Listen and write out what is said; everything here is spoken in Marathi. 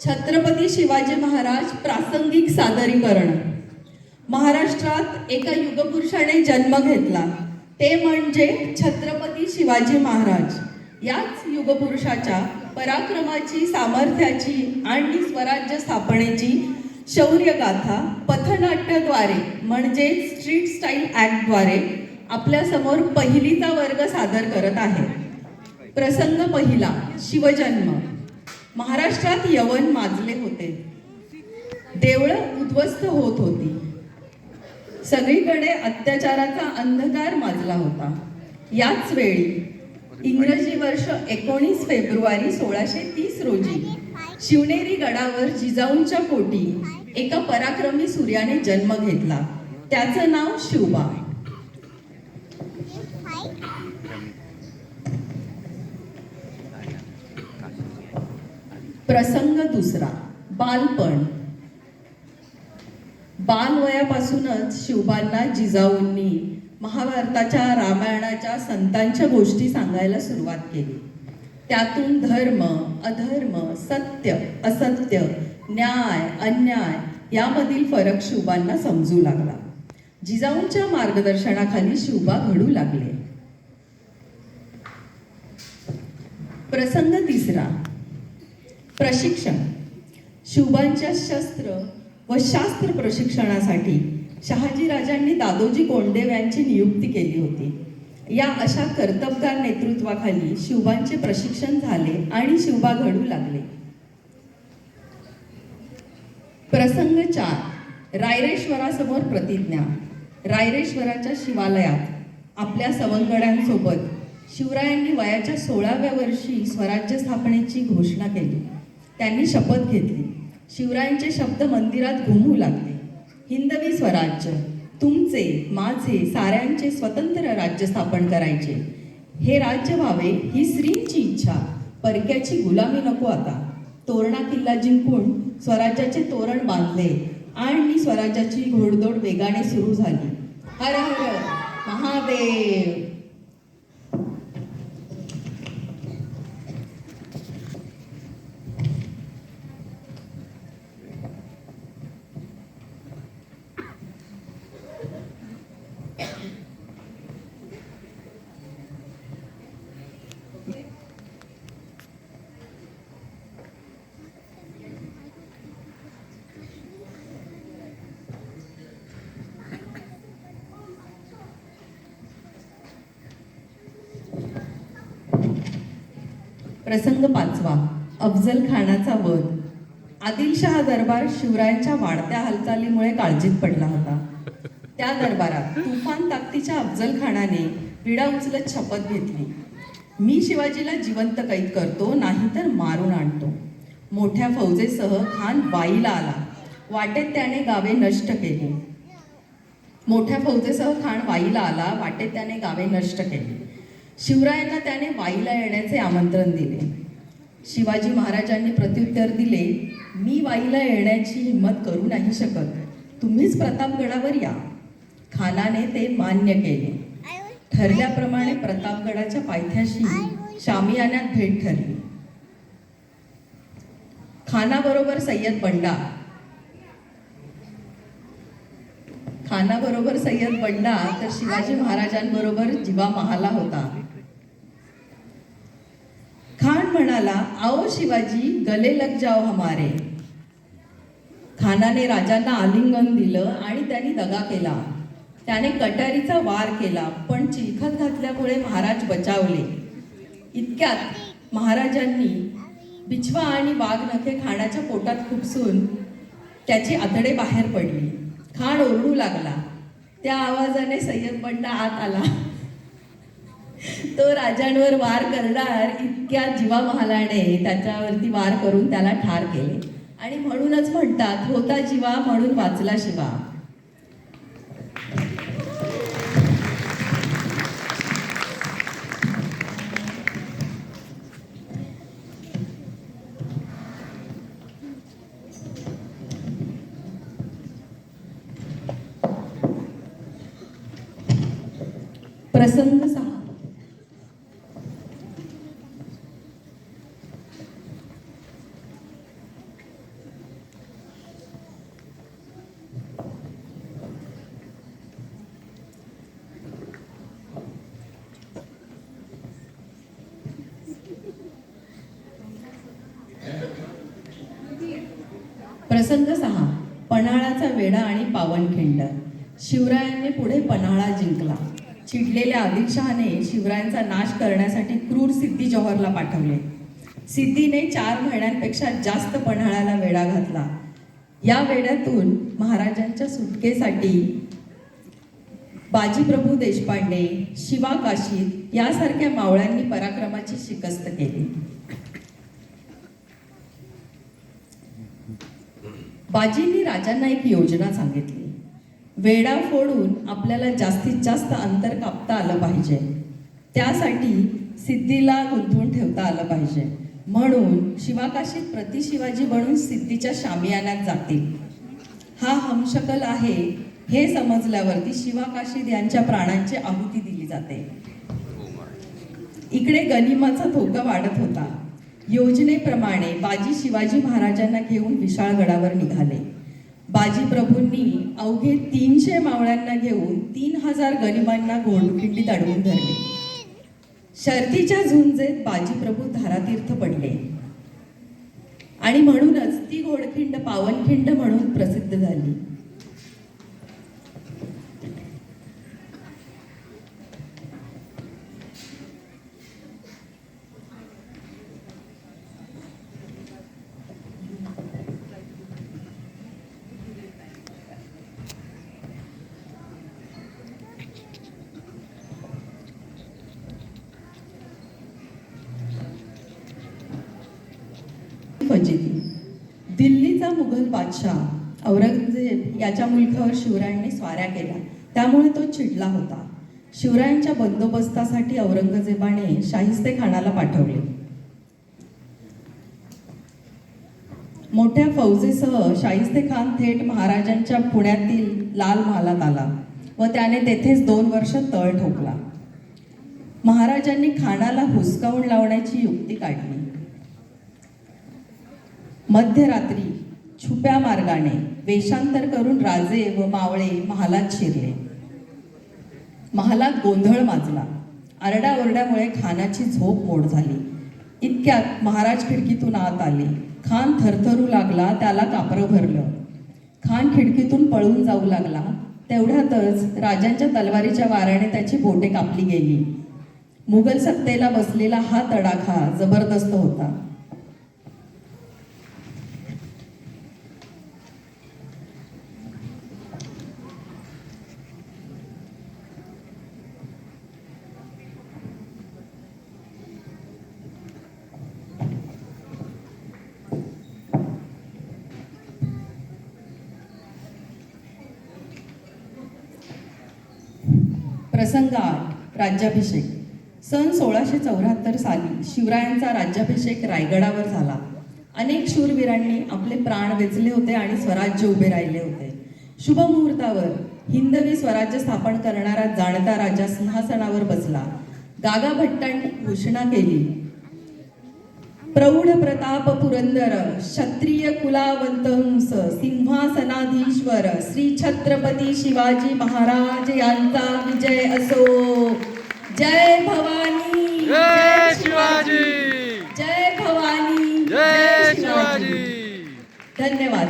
छत्रपती शिवाजी महाराज प्रासंगिक सादरीकरण. महाराष्ट्रात एका युगपुरुषाने जन्म घेतला, ते म्हणजे छत्रपती शिवाजी महाराज. याच युगपुरुषाच्या पराक्रमाची, सामर्थ्याची आणि स्वराज्य स्थापनेची शौर्यगाथा पथनाट्याद्वारे म्हणजे स्ट्रीट स्टाईल ॲक्टद्वारे आपल्यासमोर पहिलीचा वर्ग सादर करत आहे. प्रसंग पहिला, शिवजन्म. महाराष्ट्रात यवन माजले होते, देवळं उद्ध्वस्त होत होती, सगळीकडे अत्याचाराचा अंधकार माजला होता. याच वेळी इंग्रजी वर्ष 19 फेब्रुवारी 1630 रोजी शिवनेरी गडावर जिजाऊंच्या पोटी एका पराक्रमी सूर्याने जन्म घेतला. त्याचं नाव शिवबा. प्रसंग दुसरा, बालपण. बालवयापासूनच शिवबांना जिजाऊंनी महाभारताच्या, रामायणाच्या, संतांच्या गोष्टी सांगायला सुरुवात केली. त्यातून धर्म, अधर्म, सत्य, असत्य, न्याय, अन्याय यामधील फरक शिवबांना समजू लागला. जिजाऊंच्या मार्गदर्शनाखाली शिवबा घडू लागले. प्रसंग तिसरा, प्रशिक्षण. शिवबांच्या शस्त्र व शास्त्र प्रशिक्षणासाठी शहाजीराजांनी दादोजी कोंडदेव यांची नियुक्ती केली होती. या अशा कर्तबगार नेतृत्वाखाली शिवबांचे प्रशिक्षण झाले आणि शिवबा घडू लागले. प्रसंग 4, रायरेश्वरासमोर प्रतिज्ञा. रायरेश्वराच्या शिवालयात आपल्या सवंगड्यांसोबत शिवरायांनी वयाच्या 16व्या वर्षी स्वराज्य स्थापनेची घोषणा केली. त्यांनी शपथ घेतली. शिवरायांचे शब्द मंदिरात घुमू लागले. हिंदवी स्वराज्य, तुमचे, माझे, साऱ्यांचे स्वतंत्र राज्य स्थापन करायचे. हे राज्य व्हावे ही श्रींची इच्छा, परक्याची गुलामी नको आता. तोरणा किल्ला जिंकून स्वराज्याचे तोरण बांधले आणि स्वराज्याची घोडदौड वेगाने सुरू झाली. हर हर महादेव. प्रसंग 5, अफजल खानाचा वध. आदिलशहा दरबार शिवरायांच्या वाढत्या हालचालीमुळे काळजीत पडला होता. त्या दरबारात तुफान ताकदीच्या अफजल खानाने विडा उचलत शपथ घेतली, मी शिवाजीला जिवंत कैद करतो, नाहीतर मारून आणतो. मोठ्या फौजेसह खान वाईला आला. वाटेत त्याने गावे नष्ट केली. शिवरायांना त्याने वाईला येण्याचे आमंत्रण दिले. शिवाजी महाराजांनी प्रत्युत्तर दिले, मी वाईला येण्याची हिंमत करू नाही शकत, तुम्हीच प्रतापगडावर या. खानाने ते मान्य केले. ठरल्याप्रमाणे प्रतापगडाच्या पायथ्याशी शामियान्यात भेट ठरली. खानाबरोबर सय्यद बंडा तर शिवाजी महाराजांबरोबर जिवा महाला होता. खान म्हणाला, आओ शिवाजी, गले लग जाओ हमारे. खानाने राजांना आलिंगन दिलं आणि त्यांनी दगा केला. त्याने कटारीचा वार केला, पण चिलखत घातल्यामुळे महाराज बचावले. इतक्यात महाराजांनी बिछवा आणि वाघनखे खानाच्या पोटात खुपसून त्याची आतडे बाहेर पडली. खान ओरडू लागला. त्या आवाजाने सय्यद बंडा आत आला. तो राजांवर वार करणार इतक्या जिवा महालाने त्याच्यावरती वार करून त्याला ठार केले. आणि म्हणूनच म्हणतात, होता जिवा म्हणून वाचला शिवा. प्रसंग 6, प्रसंग 6. पन्हाळाचा वेढा आणि पावनखिंड. शिवरायांनी पुढे पन्हाळा जिंकला. चिडलेल्या आदिलशहाने शिवरायांचा नाश करण्यासाठी क्रूर सिद्दी जौहरला पाठवले. सिद्धीने 4 महिन्यांपेक्षा जास्त पन्हाळ्याला वेढा घातला. या वेढ्यातून महाराजांच्या सुटकेसाठी बाजीप्रभू देशपांडे, शिवा काशीद यासारख्या मावळ्यांनी पराक्रमाची शिकस्त केली. बाजींनी राजांना एक योजना सांगितली. वेढा फोडून आपल्याला जास्तीत जास्त अंतर कापता आलं पाहिजे. त्यासाठी सिद्धीला गुंतवून ठेवता आलं पाहिजे. म्हणून शिवाकाशीत प्रतिशिवाजी बनून सिद्धीच्या शामियान्यात जातील. हा हमशकल आहे हे समजल्यावरती शिवाकाशीद यांच्या प्राणांची आहुती दिली जाते. इकडे गनिमाचा धोका वाढत होता. योजनेप्रमाणे बाजी शिवाजी महाराजांना घेऊन विशाळगडावर निघाले. बाजी प्रभूंनी अवघे 300 मावळ्यांना घेऊन 3000 गनिमांना घोडखिंडीत अडवून धरले. शर्तीच्या झुंजेत बाजी प्रभू धारातीर्थ पडले आणि म्हणूनच ती घोडखिंड पावनखिंड म्हणून प्रसिद्ध झाली. फजिती. दिल्लीचा मुघल बादशाह औरंगजेब याच्या मुलखावर शिवरायांनी स्वाऱ्या केल्या. त्यामुळे तो चिडला होता. शिवरायांच्या बंदोबस्तासाठी औरंगजेबाने शाहिस्तेखानाला पाठवले. मोठ्या फौजेसह शाहिस्तेखान थेट महाराजांच्या पुण्यातील लाल महालात आला व त्याने तेथेच 2 वर्ष तळ ठोकला. महाराजांनी खानाला हुसकावून लावण्याची युक्ती काढली. मध्यरात्री छुप्या मार्गाने वेषांतर करून राजे व मावळे महालात शिरले. महालात गोंधळ माजला. आरडाओरड्यामुळे खानाची झोप मोड झाली. इतक्यात महाराज खिडकीतून आत आले. खान थरथरू लागला. त्याला कापरं भरलं. खान खिडकीतून पळून जाऊ लागला. तेवढ्यातच राजांच्या तलवारीच्या वाऱ्याने त्याची बोटे कापली गेली. मुघल सत्तेला बसलेला हा तडाखा जबरदस्त होता. प्रसंग 8. राज्याभिषेक. सन 1674 साली शिवरायांचा राज्याभिषेक रायगडावर झाला. अनेक शूरवीरांनी आपले प्राण वेचले होते आणि स्वराज्य उभे राहिले होते. शुभ मुहूर्तावर हिंदवी स्वराज्य स्थापन करणारा जाणता राजा सिंहासनावर बसला. गागा भट्टांनी घोषणा केली. प्रौढ प्रताप पुरंदर क्षत्रिय कुलावंतंस सिंहासनाधीश्वर श्री छत्रपती शिवाजी महाराज यांचा विजय असो. जय भवानी, जय शिवाजी, जय भवानी, जय शिवाजी. धन्यवाद.